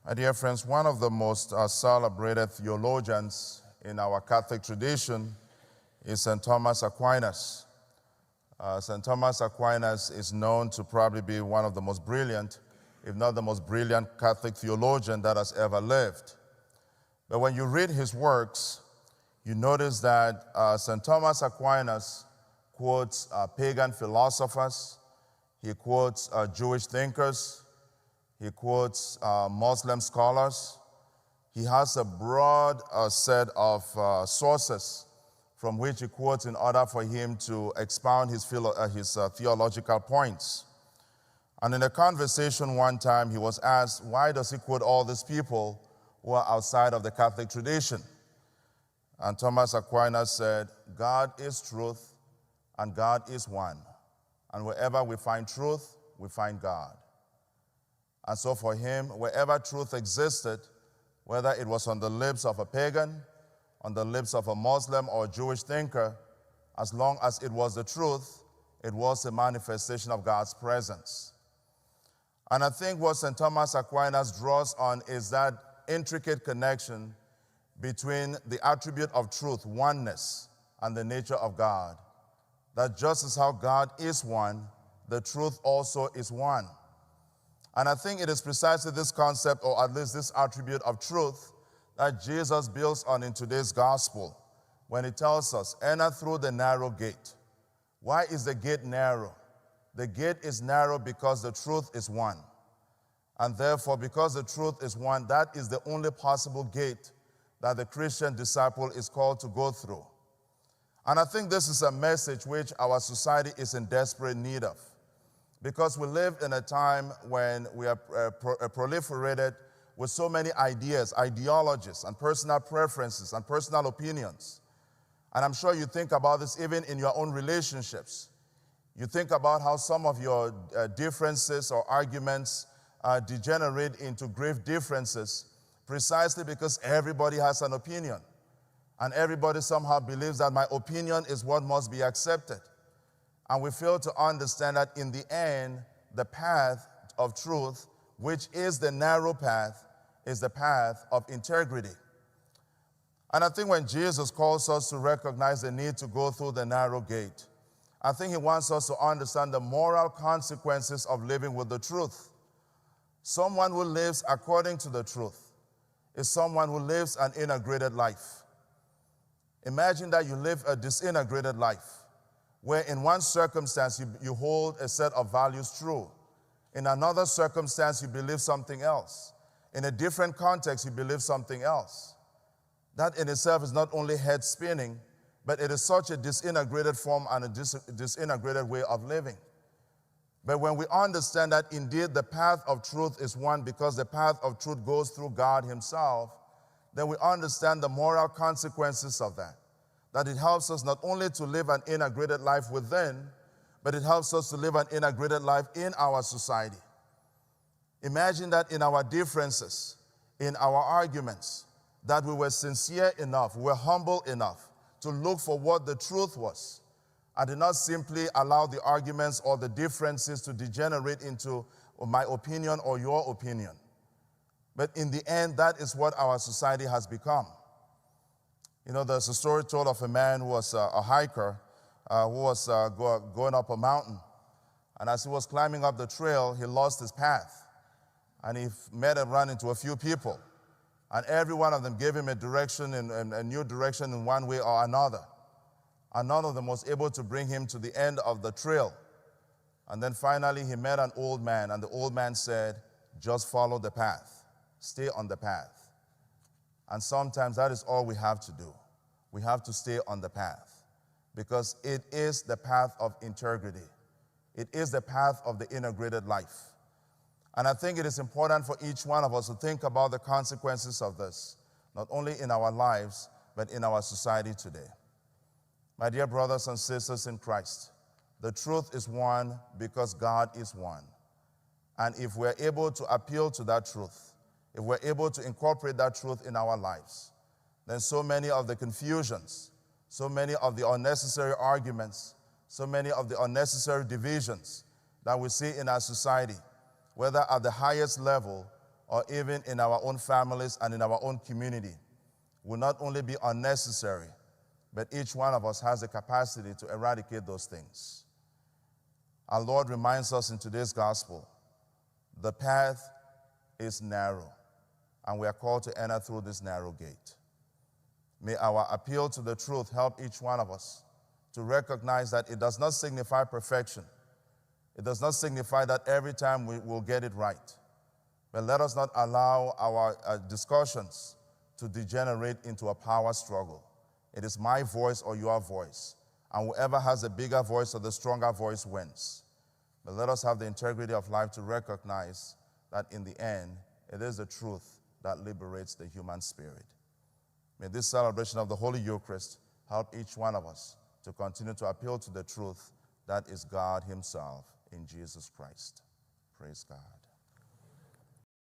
My dear friends, one of the most celebrated theologians in our Catholic tradition is St. Thomas Aquinas. St. Thomas Aquinas is known to probably be one of the most brilliant, if not the most brilliant Catholic theologian that has ever lived. But when you read his works, you notice that St. Thomas Aquinas quotes pagan philosophers, he quotes Jewish thinkers, he quotes Muslim scholars. He has a broad set of sources from which he quotes in order for him to expound his theological points. And in a conversation one time, he was asked, why does he quote all these people who are outside of the Catholic tradition? And Thomas Aquinas said, God is truth, and God is one. And wherever we find truth, we find God. And so for him, wherever truth existed, whether it was on the lips of a pagan, on the lips of a Muslim or a Jewish thinker, as long as it was the truth, it was a manifestation of God's presence. And I think what St. Thomas Aquinas draws on is that intricate connection between the attribute of truth, oneness, and the nature of God. That just as how God is one, the truth also is one. And I think it is precisely this concept, or at least this attribute of truth, that Jesus builds on in today's gospel when he tells us, enter through the narrow gate. Why is the gate narrow? The gate is narrow because the truth is one. And therefore, because the truth is one, that is the only possible gate that the Christian disciple is called to go through. And I think this is a message which our society is in desperate need of, because we live in a time when we are proliferated with so many ideas, ideologies, and personal preferences, and personal opinions. And I'm sure you think about this even in your own relationships. You think about how some of your differences or arguments degenerate into grave differences precisely because everybody has an opinion. And everybody somehow believes that my opinion is what must be accepted. And we fail to understand that in the end, the path of truth, which is the narrow path, is the path of integrity. And I think when Jesus calls us to recognize the need to go through the narrow gate, I think he wants us to understand the moral consequences of living with the truth. Someone who lives according to the truth is someone who lives an integrated life. Imagine that you live a disintegrated life, where in one circumstance you hold a set of values true. In another circumstance, you believe something else. In a different context, you believe something else. That in itself is not only head spinning, but it is such a disintegrated form and a disintegrated way of living. But when we understand that indeed the path of truth is one because the path of truth goes through God himself, then we understand the moral consequences of that. That it helps us not only to live an integrated life within, but it helps us to live an integrated life in our society. Imagine that in our differences, in our arguments, that we were sincere enough, we were humble enough to look for what the truth was, and did not simply allow the arguments or the differences to degenerate into my opinion or your opinion. But in the end, that is what our society has become. You know, there's a story told of a man who was a hiker who was going up a mountain. And as he was climbing up the trail, he lost his path. And he met and ran into a few people. And every one of them gave him a direction, a new direction in one way or another. And none of them was able to bring him to the end of the trail. And then finally he met an old man, and the old man said, just follow the path. Stay on the path. And sometimes that is all we have to do. We have to stay on the path, because it is the path of integrity. It is the path of the integrated life. And I think it is important for each one of us to think about the consequences of this, not only in our lives, but in our society today. My dear brothers and sisters in Christ, the truth is one because God is one. And if we're able to appeal to that truth, if we're able to incorporate that truth in our lives, then so many of the confusions, so many of the unnecessary arguments, so many of the unnecessary divisions that we see in our society, whether at the highest level or even in our own families and in our own community will not only be unnecessary, but each one of us has the capacity to eradicate those things. Our Lord reminds us in today's gospel, the path is narrow, and we are called to enter through this narrow gate. May our appeal to the truth help each one of us to recognize that it does not signify perfection. It does not signify that every time we will get it right. But let us not allow our discussions to degenerate into a power struggle. It is my voice or your voice. And whoever has the bigger voice or the stronger voice wins. But let us have the integrity of life to recognize that in the end, it is the truth that liberates the human spirit. May this celebration of the Holy Eucharist help each one of us to continue to appeal to the truth that is God Himself in Jesus Christ. Praise God.